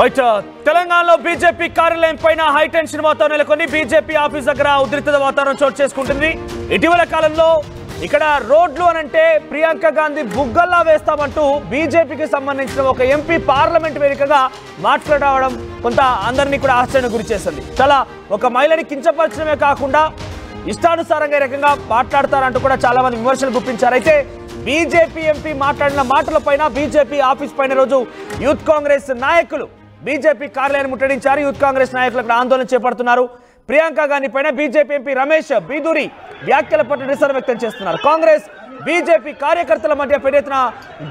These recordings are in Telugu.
రైట్ తెలంగాణలో బీజేపీ కార్యాలయం పైన హైటెన్షన్ వాతావరణం నెలకొని బీజేపీ ఆఫీస్ దగ్గర ఉద్రిక్త వాతావరణం చోటు చేసుకుంటుంది. ఇటీవల కాలంలో ఇక్కడ రోడ్లు అనంటే ప్రియాంక గాంధీ బుగ్గల్లా వేస్తామంటూ బీజేపీకి సంబంధించిన ఒక ఎంపీ పార్లమెంట్ వేదికగా మాట్లాడడం కొంత అందరినీ కూడా ఆశ్చర్యానికి గురి చేస్తుంది. చాలా ఒక మహిళని కించపరచడమే కాకుండా ఇష్టానుసారంగా ఈ రకంగా మాట్లాడతారంటూ కూడా చాలా మంది విమర్శలు గుప్పించారు. అయితే బీజేపీ ఎంపీ మాట్లాడిన మాటలపైన బీజేపీ ఆఫీస్ పైన రోజు యూత్ కాంగ్రెస్ నాయకులు బీజేపీ కార్యాలయాన్ని ముట్టడించారు. యూత్ కాంగ్రెస్ నాయకులు అక్కడ ఆందోళన చేపడుతున్నారు. ప్రియాంక గాంధీ పైన బీజేపీ ఎంపీ రమేష్ బీదూరి వ్యాఖ్యల పట్ల నిరసన వ్యక్తం చేస్తున్నారు. కాంగ్రెస్ బీజేపీ కార్యకర్తల మధ్య పెద్ద ఎత్తున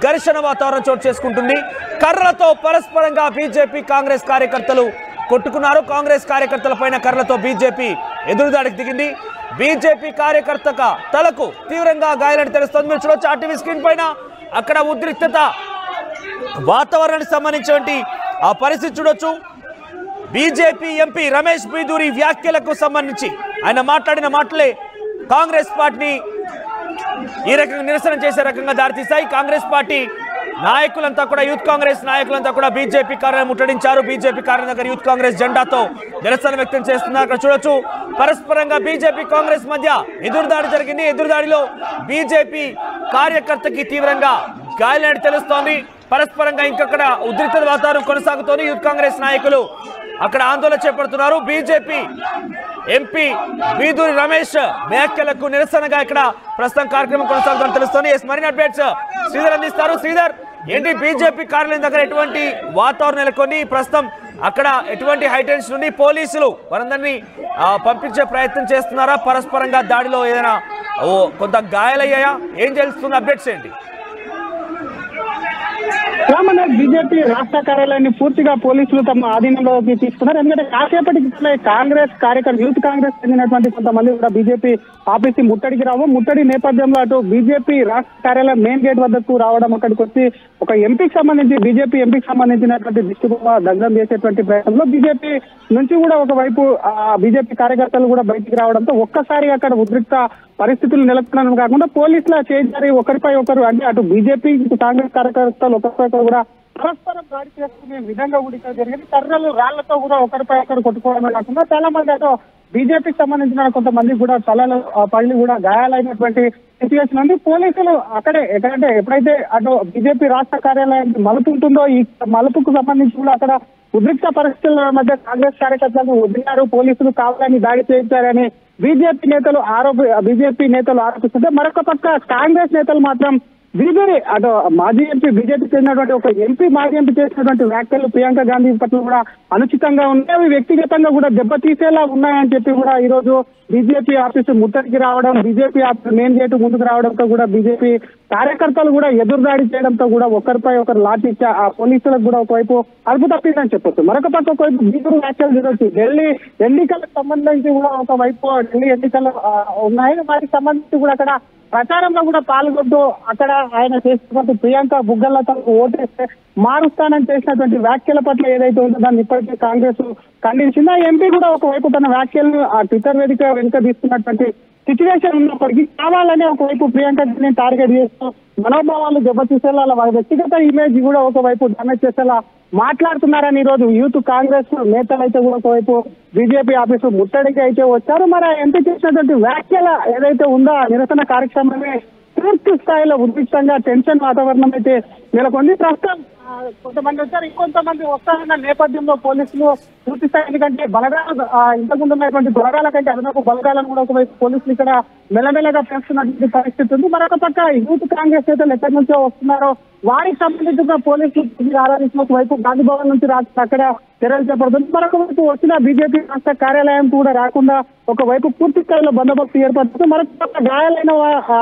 ఘర్షణ వాతావరణం చోటు చేసుకుంటుంది. కర్రలతో పరస్పరంగా బీజేపీ కాంగ్రెస్ కార్యకర్తలు కొట్టుకున్నారు. కాంగ్రెస్ కార్యకర్తల పైన కర్రలతో బీజేపీ ఎదురుదాడికి దిగింది. బీజేపీ కార్యకర్త తలకు తీవ్రంగా గాయాలని తెలుస్తోంది. మీరు చూడొచ్చు ఆర్టీవీ స్క్రీన్ పైన అక్కడ ఉద్రిక్తత వాతావరణానికి సంబంధించినటువంటి ఆ పరిస్థితి చూడొచ్చు. బీజేపీ ఎంపీ రమేష్ బీదూరి వ్యాఖ్యలకు సంబంధించి ఆయన మాట్లాడిన మాటలే కాంగ్రెస్ పార్టీని ఈ రకంగా నిరసన చేసే రకంగా దారితీశాయి. కాంగ్రెస్ పార్టీ నాయకులంతా కూడా యూత్ కాంగ్రెస్ నాయకులంతా కూడా బీజేపీ కార్యాలయం ముట్టడించారు. బీజేపీ కార్యాలయం దగ్గర యూత్ కాంగ్రెస్ జెండాతో నిరసన వ్యక్తం చేస్తున్నారు. అక్కడ చూడొచ్చు పరస్పరంగా బీజేపీ కాంగ్రెస్ మధ్య ఎదురుదాడి జరిగింది. ఎదురుదాడిలో బీజేపీ కార్యకర్తకి తీవ్రంగా గాయాలని తెలుస్తోంది. పరస్పరంగా ఇంకక్కడ ఉద్రిక్త వాతావరణం కొనసాగుతోంది. యూత్ కాంగ్రెస్ నాయకులు అక్కడ ఆందోళన చేపడుతున్నారు. బీజేపీ ఎంపీ బీదూరి రమేష్ వ్యాఖ్యలకు నిరసనగా ఇక్కడ ప్రస్తుతం కార్యక్రమం కొనసాగుతుందని తెలుస్తోంది. మరిన్ని అప్డేట్స్ శ్రీధర్ అందిస్తారు. శ్రీధర్, ఏంటి బీజేపీ కార్యాలయం దగ్గర ఎటువంటి వాతావరణం నెలకొని ప్రస్తుతం అక్కడ ఎటువంటి హైటెన్షన్ ఉంది? పోలీసులు వారందరినీ పంపించే ప్రయత్నం చేస్తున్నారా? పరస్పరంగా దాడిలో ఏదైనా కొంత గాయాలయ్యాయా? ఏం తెలుస్తుంది? అప్డేట్స్ ఏంటి? బీజేపీ రాష్ట్ర కార్యాలయాన్ని పూర్తిగా పోలీసులు తమ ఆధీనంలోకి తీసుకున్నారు. ఎందుకంటే కాసేపటికి కాంగ్రెస్ కార్యకర్తలు యూత్ కాంగ్రెస్ చెందినటువంటి కొంతమంది కూడా బీజేపీ ఆఫీస్ ముట్టడికి ముట్టడి నేపథ్యంలో అటు బీజేపీ రాష్ట్ర కార్యాలయం మెయిన్ గేట్ వద్దకు రావడం, అక్కడికి వచ్చి ఒక ఎంపీకి సంబంధించి బీజేపీ ఎంపీకి సంబంధించినటువంటి దిష్టిబొమ్మ దగ్ధం చేసేటువంటి ప్రయత్నంలో బీజేపీ నుంచి కూడా ఒకవైపు బీజేపీ కార్యకర్తలు కూడా బయటికి రావడంతో ఒక్కసారిగా అక్కడ ఉద్రిక్త పరిస్థితులు నెలకొనడం కాకుండా పోలీసుల చేజారి ఒకరిపై ఒకరు అంటే అటు బీజేపీ కాంగ్రెస్ కార్యకర్తలు ఒకరిపై ఒకరు కూడా పరస్పరం దాడి చేసుకునే విధంగా కూడా జరిగింది. కర్రలు రాళ్లతో కూడా ఒకరిపై ఒకరు కొట్టుకోవడమే కాకుండా చాలా మంది అటు బీజేపీకి సంబంధించిన కొంతమంది కూడా తలలు పళ్ళు కూడా గాయాలైనటువంటి సిచ్యువేషన్ ఉంది. పోలీసులు అక్కడే ఎక్కడంటే ఎప్పుడైతే అటు బీజేపీ రాష్ట్ర కార్యాలయానికి మలుపు ఉంటుందో ఈ మలుపుకు సంబంధించి కూడా అక్కడ ఉద్రిక్త పరిస్థితుల మధ్య కాంగ్రెస్ కార్యకర్తలు వదిలినారు. పోలీసులు కావాలని దాడి చేయించారని బీజేపీ నేతలు ఆరోపిస్తుంటే మరొక పక్క కాంగ్రెస్ నేతలు మాత్రం బీజేపీ అటు మాజీ ఎంపీ బీజేపీ చెందినటువంటి ఒక ఎంపీ మాజీ ఎంపీ చేసినటువంటి వ్యాఖ్యలు ప్రియాంక గాంధీ పట్ల కూడా అనుచితంగా ఉన్నాయి, అవి వ్యక్తిగతంగా కూడా దెబ్బతీసేలా ఉన్నాయని చెప్పి కూడా ఈ రోజు బీజేపీ ఆఫీసు ముట్టడికి రావడం, బీజేపీ ఆఫీసు మెయిన్ గేటు ముందుకు రావడంతో కూడా బీజేపీ కార్యకర్తలు కూడా ఎదురుదాడి చేయడంతో కూడా ఒకరిపై ఒకరు లాఠీ ఆ పోలీసులకు కూడా ఒకవైపు అదుపు తప్పిందని చెప్పొచ్చు. మరొక పక్క ఒకవైపు బీజేపీ వ్యాఖ్యలు చూడొచ్చు. ఢిల్లీ ఎన్నికలకు సంబంధించి కూడా ఒకవైపు ఢిల్లీ ఎన్నికలు ఉన్నాయి, వాటికి సంబంధించి కూడా అక్కడ ప్రచారంలో కూడా పాల్గొంటూ అక్కడ ఆయన చేసినటువంటి ప్రియాంక బుగ్గల్లా తనకు ఓటేస్తే మారుస్తానని చేసినటువంటి వ్యాఖ్యల పట్ల ఏదైతే ఉందో దాన్ని ఇప్పటికే కాంగ్రెస్ ఖండించింది. ఆ ఎంపీ కూడా ఒకవైపు తన వ్యాఖ్యలను ఆ ట్విట్టర్ వేదిక వెనుక తీసుకున్నటువంటి సిచ్యువేషన్ ఉన్నప్పటికీ కావాలని ఒకవైపు ప్రియాంకని టార్గెట్ చేస్తూ మనోభావాలు దెబ్బతీసేలా వాళ్ళ వ్యక్తిగత ఇమేజ్ కూడా ఒకవైపు డ్యామేజ్ చేసేలా మాట్లాడుతున్నారని ఈ రోజు యూత్ కాంగ్రెస్ నేతలు అయితే కూడా ఒకవైపు బీజేపీ ఆఫీసు ముట్టడికి అయితే వచ్చారు. మరి ఎంపీ చేసినటువంటి వ్యాఖ్యల ఏదైతే ఉందో ఆ నిరసన కార్యక్రమమే పూర్తి స్థాయిలో ఉద్రిక్తంగా టెన్షన్ వాతావరణం అయితే నెలకొంది. ప్రస్తుతం కొంతమంది వచ్చారు, ఇంకొంతమంది వస్తారన్న నేపథ్యంలో పోలీసులు పూర్తి స్థాయి ఎందుకంటే బలగాలు ఇంతకుముందు ఉన్నటువంటి బలగాల కంటే అదనపు బలగాలను కూడా ఒకవైపు పోలీసులు ఇక్కడ మెల్లమెల్లగా చేస్తున్నటువంటి పరిస్థితి ఉంది. మరొక పక్క యూత్ కాంగ్రెస్ నేతలు ఎక్కడి నుంచో వస్తున్నారో వారికి సంబంధించిన పోలీసులు ఆరాధించిన ఒకవైపు గాంధీ భవన్ నుంచి అక్కడ చర్యలు చేపడుతుంది. మరొక వైపు వచ్చిన బీజేపీ రాష్ట్ర కార్యాలయం కూడా రాకుండా ఒకవైపు పూర్తి స్థాయిలో బందోబస్తు ఏర్పడుతుంది. మరొక పక్క గాయాలైన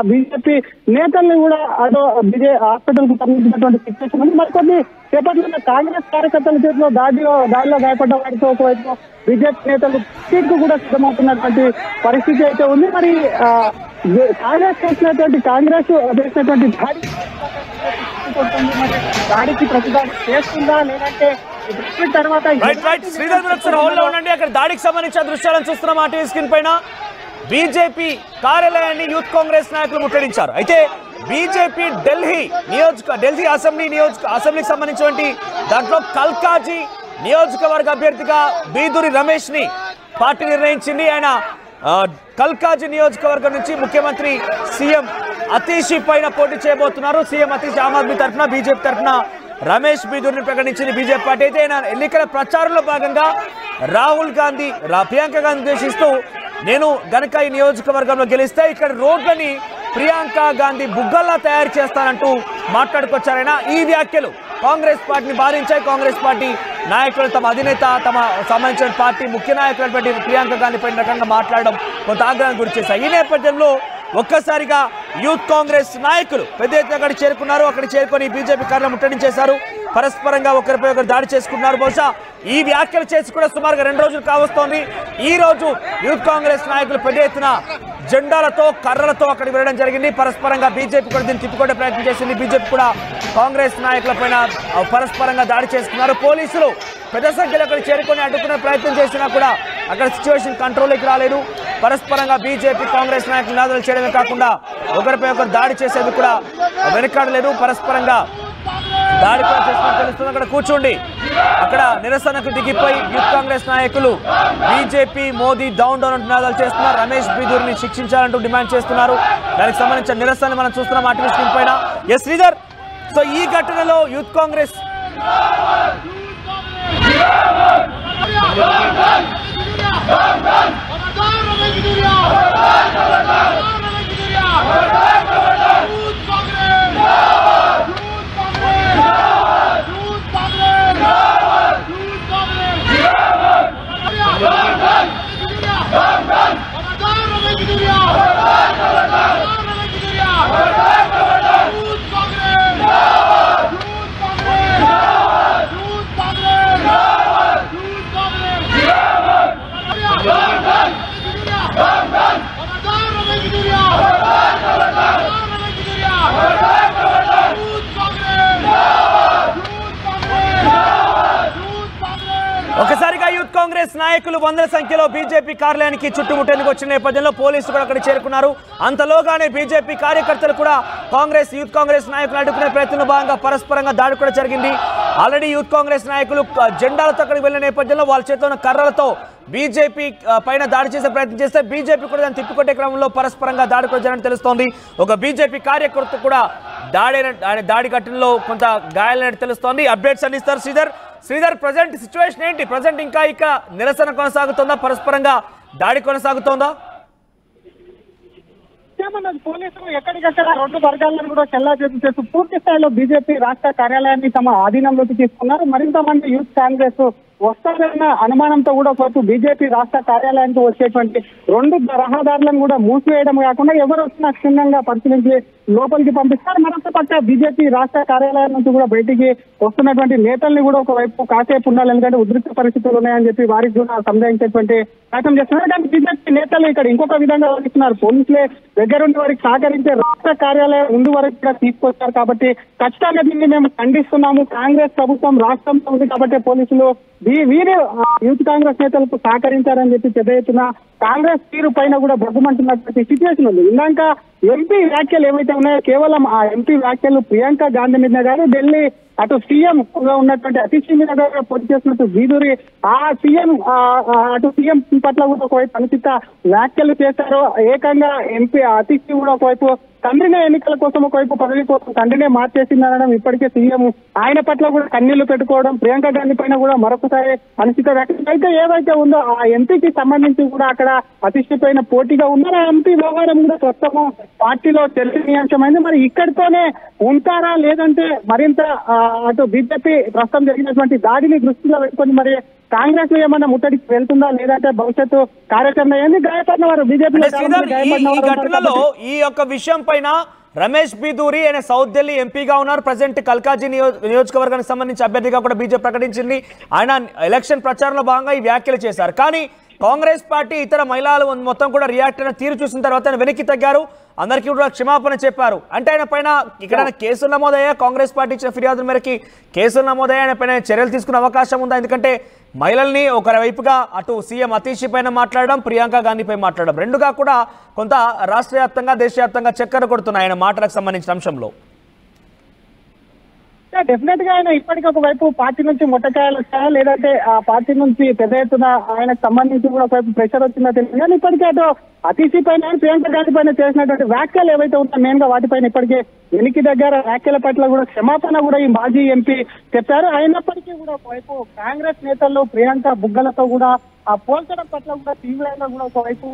బీజేపీ నేతల్ని కూడా అదో హాస్పిటల్ కు సంబంధించినటువంటి సిచ్యువేషన్ ఉంది. మరికొన్ని చేపట్టిన కాంగ్రెస్ కార్యకర్తల చేతిలో దాడిలో గాయపడ్డ వారితో ఒకవైపు బీజేపీ నేతలు సీట్కు కూడా సిద్ధమవుతున్నటువంటి పరిస్థితి అయితే ఉంది. మరి కాంగ్రెస్ చేసినటువంటి దాడికి ప్రతిదాడి చేస్తుందా లేదంటే తర్వాత అక్కడ దాడికి సంబంధించిన దృశ్యాలను చూస్తున్నాం ఆర్టీవీ స్క్రీన్ పైన. బీజేపీ కార్యాలయాన్ని యూత్ కాంగ్రెస్ నాయకులు ముట్టడించారు. అయితే బీజేపీ ఢిల్లీ అసెంబ్లీకి సంబంధించినటువంటి దాంట్లో కల్కాజీ నియోజకవర్గ అభ్యర్థిగా బీదూరి రమేష్ ని పార్టీ నిర్ణయించింది. ఆయన కల్కాజీ నియోజకవర్గం నుంచి ముఖ్యమంత్రి సీఎం అతీషి పైన పోటీ చేయబోతున్నారు. సీఎం అతీష్ ఆమ్ ఆద్మీ తరఫున, బీజేపీ తరఫున రమేష్ బీదూరిని ప్రకటించింది బీజేపీ పార్టీ. అయితే ఆయన ఎన్నికల ప్రచారంలో భాగంగా రాహుల్ గాంధీ, ప్రియాంక గాంధీ ఉద్దేశిస్తూ నేను గనక ఈ నియోజకవర్గంలో గెలిస్తే ఇక్కడ రోడ్లని ప్రియాంక గాంధీ బుగ్గల్లా తయారు చేస్తానంటూ మాట్లాడుకొచ్చారైనా. ఈ వ్యాఖ్యలు కాంగ్రెస్ పార్టీని బాధించాయి. కాంగ్రెస్ పార్టీ నాయకులు తమ అధినేత, తమ సంబంధించిన పార్టీ ముఖ్య నాయకులైనటువంటి ప్రియాంక గాంధీ పైన రకంగా మాట్లాడడం కొంత ఆగ్రహానికి గురి చేశాయి. ఈ నేపథ్యంలో ఒక్కసారిగా యూత్ కాంగ్రెస్ నాయకులు పెద్ద ఎత్తున అక్కడ చేరుకున్నారు. అక్కడ చేరుకొని బీజేపీ కార్యాలయం ముట్టడించేశారు. పరస్పరంగా ఒకరిపై ఒకరు దాడి చేసుకున్నారు. బహుశా ఈ వ్యాఖ్యలు చేసి కూడా సుమారుగా 2 రోజులు కావస్తోంది. ఈ రోజు యూత్ కాంగ్రెస్ నాయకులు పెద్ద ఎత్తున జెండాలతో, కర్రలతో అక్కడికి వెళ్ళడం జరిగింది. పరస్పరంగా బీజేపీ కూడా దీన్ని తిప్పుకొట్టే ప్రయత్నం చేసింది. బీజేపీ కూడా కాంగ్రెస్ నాయకుల పైన పరస్పరంగా దాడి చేసుకున్నారు. పోలీసులు పెద్ద సంఖ్యలో అక్కడ చేరుకొని అడ్డుకునే ప్రయత్నం చేసినా కూడా అక్కడ సిచ్యువేషన్ కంట్రోల్లోకి రాలేదు. పరస్పరంగా బీజేపీ కాంగ్రెస్ నాయకులు నినాదాలు చేయడమే కాకుండా ఒకరిపై ఒకరు దాడి చేసేందుకు కూడా వెనకాడలేదు. పరస్పరంగా దాడి కూడా చేస్తున్నట్టు తెలుస్తుంది. అక్కడ కూర్చోండి, అక్కడ నిరసనకు దిగిపోయి యూత్ కాంగ్రెస్ నాయకులు బీజేపీ మోదీ డౌన్ డౌన్ నినాదాలు చేస్తున్నారు. రమేష్ బీదూరిని శిక్షించాలంటూ డిమాండ్ చేస్తున్నారు. దానికి సంబంధించిన నిరసన మనం చూస్తున్నాం ఆర్టీవీ స్క్రీన్ పైన. ఎస్ శ్రీధర్, సో ఈ ఘటనలో యూత్ కాంగ్రెస్ ఒకసారిగా యూత్ కాంగ్రెస్ నాయకులు వందల సంఖ్యలో బీజేపీ కార్యాలయానికి చుట్టుముట్టేందుకు వచ్చిన నేపథ్యంలో పోలీసులు కూడా అక్కడ చేరుకున్నారు. అంతలోగానే బీజేపీ కార్యకర్తలు కూడా యూత్ కాంగ్రెస్ నాయకులు అడ్డుకునే ప్రయత్నంలో భాగంగా పరస్పరంగా దాడి కూడా జరిగింది. ఆల్రెడీ యూత్ కాంగ్రెస్ నాయకులు జెండాలతో అక్కడికి వెళ్లిన నేపథ్యంలో వాళ్ళ చేతిలో ఉన్న కర్రలతో బీజేపీ పైన దాడి చేసే ప్రయత్నం చేస్తే బీజేపీ కూడా దాన్ని తిప్పికొట్టే క్రమంలో పరస్పరంగా దాడి కూడా జరిగినట్టు తెలుస్తోంది. ఒక బీజేపీ కార్యకర్త కూడా దాడి ఘటనలో కొంత గాయాలైనట్టు తెలుస్తోంది. అప్డేట్స్ అందిస్తారు శ్రీధర్. ప్రజెంట్ సిచ్యువేషన్ ఏంటి? ప్రజెంట్ ఇంకా నిరసన కొనసాగుతుందా? పరస్పరంగా దాడి కొనసాగుతోందా? పోలీసులు ఎక్కడికక్కడ 2 వర్గాలను కూడా చెల్లాచెదురు చేస్తూ పూర్తి స్థాయిలో బీజేపీ రాష్ట్ర కార్యాలయాన్ని తమ ఆధీనంలోకి తీసుకున్నారు. మరింత మంది యూత్ కాంగ్రెస్ వస్తారన్న అనుమానంతో కూడా కొంత బీజేపీ రాష్ట్ర కార్యాలయానికి వచ్చేటువంటి 2 రహదారులను కూడా మూసివేయడం కాకుండా ఎవరు వచ్చినా క్షుణ్ణంగా పరిశీలించి లోపలికి పంపిస్తారు. మరొక పక్క బీజేపీ రాష్ట్ర కార్యాలయం నుంచి కూడా బయటికి వస్తున్నటువంటి నేతల్ని కూడా ఒకవైపు కాసేపు ఉండాలి, ఎందుకంటే ఉద్రిక్త పరిస్థితులు ఉన్నాయని చెప్పి వారికి కూడా సందేహించేటువంటి ప్రయత్నం చేస్తున్నారు. కానీ బీజేపీ నేతలు ఇక్కడ ఇంకొక విధంగా వహిస్తున్నారు. పోలీసులే దగ్గరుండి వారికి సహకరించే రాష్ట్ర కార్యాలయం ముందు వరకు కూడా తీసుకొచ్చారు. కాబట్టి ఖచ్చితంగా దీన్ని మేము ఖండిస్తున్నాము. కాంగ్రెస్ ప్రభుత్వం రాష్ట్రంలో ఉంది కాబట్టి పోలీసులు వీరు యూత్ కాంగ్రెస్ నేతలకు సహకరించారని చెప్పి పెద్ద ఎత్తున కాంగ్రెస్ తీరు పైన కూడా బొగ్గమంటున్నటువంటి సిచ్యువేషన్ ఉంది. ఇందాక ఎంపీ వ్యాఖ్యలు ఏవైతే ఉన్నాయో కేవలం ఆ ఎంపీ వ్యాఖ్యలు ప్రియాంక గాంధీ మీద గారు ఢిల్లీ అటు సీఎం గా ఉన్నటువంటి అతిషి మీద గారు పోటీ చేసినట్టు బీదూరి ఆ సీఎం అటు సీఎం పట్ల కూడా ఒకవైపు అనుచిత వ్యాఖ్యలు చేశారు. ఏకంగా ఎంపీ అతిషి కూడా ఒకవైపు తండ్రినే ఎన్నికల కోసం ఒకవైపు పదవి కోసం తండ్రినే మార్చేసిందనడం, ఇప్పటికే సీఎం ఆయన పట్ల కూడా కన్నీళ్లు పెట్టుకోవడం, ప్రియాంక గాంధీ పైన కూడా మరొకసారి అనుచిత వ్యాఖ్యలు అయితే ఏవైతే ఉందో ఆ ఎంపీకి సంబంధించి కూడా అక్కడ అతిష్టి పైన పోటీగా ఉన్నారు. ఆ ఎంపీ వ్యవహారం కూడా ప్రస్తుతం పార్టీలో చర్చనీయాంశమైంది. మరి ఇక్కడితోనే ఉంటారా లేదంటే మరింత అటు బీజేపీ ప్రస్తుతం జరిగినటువంటి దాడిని దృష్టిలో పెట్టుకొని మరి కాంగ్రెస్ ఏమన్నా ముట్టడికి వెళ్తుందా లేదంటే భవిష్యత్తు కార్యాచరణ ఏంది? గాయపడిన వారు బీజేపీ ఘటనలో ఈ యొక్క విషయం పైన రమేష్ బీదూరి ఆయన సౌత్ ఢిల్లీ ఎంపీగా ఉన్నారు. ప్రజెంట్ కల్కాజీ నియోజకవర్గానికి సంబంధించి అభ్యర్థిగా కూడా బీజేపీ ప్రకటించింది. ఆయన ఎలక్షన్ ప్రచారంలో భాగంగా ఈ వ్యాఖ్యలు చేశారు. కానీ కాంగ్రెస్ పార్టీ ఇతర మహిళలు మొత్తం కూడా రియాక్ట్ అయిన తీరు చూసిన తర్వాత ఆయన వెనక్కి తగ్గారు. అందరికీ కూడా క్షమాపణ చెప్పారు. అంటే ఆయన పైన ఇక్కడ కేసులు నమోదయ్యా, కాంగ్రెస్ పార్టీ ఇచ్చిన ఫిర్యాదుల మేరకి కేసులు నమోదయ్యా, ఆయన పైన చర్యలు తీసుకునే అవకాశం ఉందా? ఎందుకంటే మహిళల్ని ఒక వైపుగా అటు సీఎం అతీషి పైన మాట్లాడడం, ప్రియాంక గాంధీపై మాట్లాడడం రెండుగా కూడా కొంత రాష్ట్ర వ్యాప్తంగా దేశవ్యాప్తంగా చక్కర కొడుతున్నాయి ఆయన మాటలకు సంబంధించిన అంశంలో. డెఫినెట్ గా ఆయన ఇప్పటికీ ఒకవైపు పార్టీ నుంచి మొట్టకాయలు వచ్చాయా లేదంటే ఆ పార్టీ నుంచి పెద్ద ఎత్తున ఆయనకు సంబంధించి కూడా ఒకవైపు ప్రెషర్ వచ్చిందో తెలియదు కానీ ఇప్పటికే అటు అతీషి పైన ప్రియాంక గాంధీ పైన చేసినటువంటి వ్యాఖ్యలు ఏవైతే ఉన్నాయో మెయిన్ గా వాటిపైన ఇప్పటికే వెలికి దగ్గర వ్యాఖ్యల పట్ల కూడా క్షమాపణ కూడా ఈ మాజీ ఎంపీ చెప్పారు. అయినప్పటికీ కూడా ఒకవైపు కాంగ్రెస్ నేతల్లో ప్రియాంక బుగ్గలతో కూడా ఆ పోల్చడం పట్ల కూడా తీవ్రంగా కూడా ఒకవైపు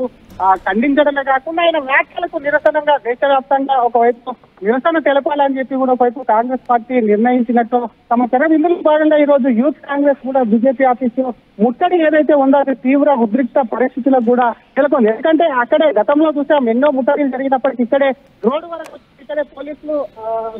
ఖండించడమే కాకుండా ఆయన వ్యాఖ్యలకు నిరసనగా దేశవ్యాప్తంగా ఒకవైపు నిరసన తెలపాలని చెప్పి కూడా ఒకవైపు కాంగ్రెస్ పార్టీ నిర్ణయించినట్టు సమాచారం. ఇందులో భాగంగా ఈ రోజు యూత్ కాంగ్రెస్ కూడా బీజేపీ ఆఫీసు ముట్టడి ఏదైతే ఉందో అది తీవ్ర ఉద్రిక్త పరిస్థితులకు కూడా నెలకొంది. ఎందుకంటే అక్కడే గతంలో చూసాం ఎన్నో ముట్టడిలు జరిగినప్పటికీ ఇక్కడే రోడ్డు వరకు ఇక్కడే పోలీసులు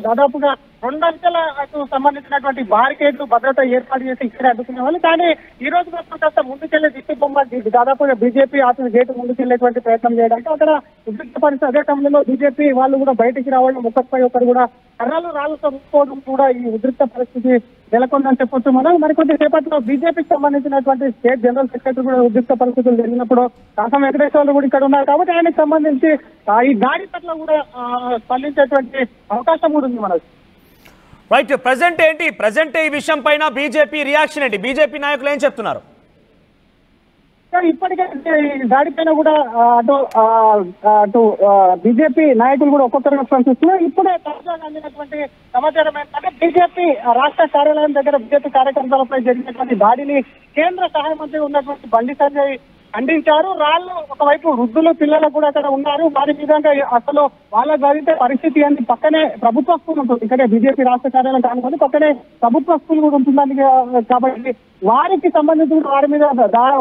దాదాపుగా 2 అంచెలకు సంబంధించినటువంటి బారికేడ్లు భద్రత ఏర్పాటు చేసి ఇక్కడే అడ్డుకునే వాళ్ళు. కానీ ఈ రోజు మాత్రం కాస్త ముందుకెళ్లే దిష్టి బొమ్మ దాదాపుగా బీజేపీ ఆఫీస్ గేటు ముందుకెళ్లేటువంటి ప్రయత్నం చేయడానికి అక్కడ ఉద్రిక్త పరిస్థితి. అదే సమయంలో బీజేపీ వాళ్ళు కూడా బయటికి రావడం ఒకరిపై ఒకరు కూడా కర్రలు రాళ్లతో ముట్టుకోవడం కూడా ఈ ఉద్రిక్త పరిస్థితి నెలకొందని చెప్పొచ్చు. మనం మరికొద్ది సేపట్లో బీజేపీకి సంబంధించినటువంటి స్టేట్ జనరల్ సెక్రటరీ కూడా ఉద్రిక్త పరిస్థితులు జరిగినప్పుడు కాసం వెంకటేశ్వర్లు కూడా ఇక్కడ ఉన్నారు కాబట్టి ఆయనకు సంబంధించి ఈ దాడి పట్ల కూడా స్పందించేటువంటి అవకాశం కూడా ఉంది మనకు. రైట్, ప్రజెంట్ ఈ విషయం పైన బీజేపీ రియాక్షన్ ఏంటి? బీజేపీ నాయకులు ఏం చెప్తున్నారు? ఇప్పటికే దాడిపైన కూడా అటు బీజేపీ నాయకులు కూడా ఒక్కొక్కరుగా స్పందిస్తున్నారు. ఇప్పుడే తాజాగా అందినటువంటి సమాచారం ఏంటంటే బీజేపీ రాష్ట్ర కార్యాలయం దగ్గర బీజేపీ కార్యకర్తలపై జరిగినటువంటి దాడిని కేంద్ర సహాయ మంత్రి ఉన్నటువంటి బండి సంజయ్ ఖండించారు. రాళ్ళు ఒకవైపు వృద్ధులు పిల్లలు కూడా అక్కడ ఉన్నారు. వారి విధంగా అసలు వాళ్ళ జరిగితే పరిస్థితి అని పక్కనే ప్రభుత్వ స్కూల్ ఉంటుంది. ఇక్కడే బీజేపీ రాష్ట్ర కార్యాలయం కానుకొని పక్కనే ప్రభుత్వ స్కూల్ కూడా ఉంటుందని కాబట్టి వారికి సంబంధించిన వారి మీద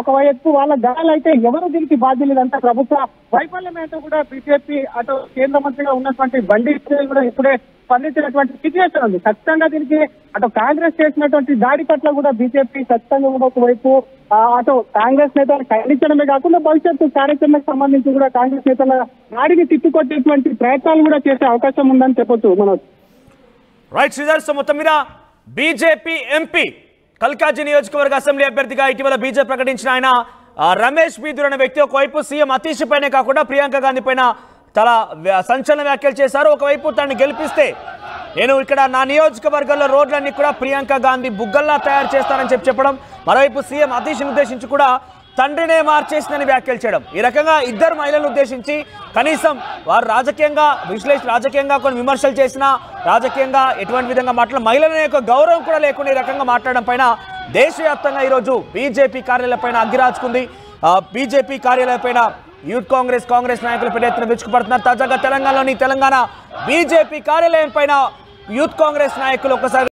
ఒకవైపు వాళ్ళ గాయాలు అయితే ఎవరు దీనికి బాధ్యులు లేదంటే ప్రభుత్వ వైఫల్యం ఏంటో కూడా బీజేపీ అటు కేంద్ర మంత్రిగా ఉన్నటువంటి బండి కూడా ఇప్పుడే స్పందించినటువంటి సిచ్యువేషన్ ఉంది. ఖచ్చితంగా దీనికి అటు కాంగ్రెస్ చేసినటువంటి దాడి పట్ల కూడా బీజేపీ ఖచ్చితంగా కూడా ఒకవైపు అటు కాంగ్రెస్ నేతలు ఖండించడమే కాకుండా భవిష్యత్తు కార్యక్రమానికి సంబంధించి కూడా కాంగ్రెస్ నేతల దాడిని తిప్పికొట్టేటువంటి ప్రయత్నాలు కూడా చేసే అవకాశం ఉందని చెప్పొచ్చు మనోజ్. రైట్ శ్రీధర్, సో మొత్తం మీద బీజేపీ ఎంపీ కల్కాజీ నియోజకవర్గ అసెంబ్లీ అభ్యర్థిగా ఇటీవల బీజేపీ ప్రకటించిన ఆయన రమేష్ బీదూర్ అనే వ్యక్తి ఒకవైపు సీఎం అతీష్ పైనే కాకుండా ప్రియాంక గాంధీ పైన చాలా సంచలన వ్యాఖ్యలు చేశారు. ఒకవైపు తనని గెలిపిస్తే నేను ఇక్కడ నా నియోజకవర్గంలో రోడ్లన్నీ కూడా ప్రియాంక గాంధీ బుగ్గల్లా తయారు చేస్తానని చెప్పడం, మరోవైపు సీఎం అతీష్ని ఉద్దేశించి కూడా తండ్రినే మార్చేసిందని వ్యాఖ్యలు చేయడం. ఈ రకంగా ఇద్దరు మహిళలను ఉద్దేశించి కనీసం వారు రాజకీయంగా కొన్ని విమర్శలు చేసినా రాజకీయంగా ఎటువంటి విధంగా మహిళల యొక్క గౌరవం కూడా లేకుండా ఈ రకంగా మాట్లాడడం పైన దేశవ్యాప్తంగా ఈరోజు బీజేపీ కార్యాలయం పైన అగ్గిరాచుకుంది. బీజేపీ కార్యాలయం పైన యూత్ కాంగ్రెస్ నాయకులు పెద్ద ఎత్తున విరుచుకుపడుతున్నారు. తాజాగా తెలంగాణ బీజేపీ కార్యాలయం పైన యూత్ కాంగ్రెస్ నాయకులు ఒకసారి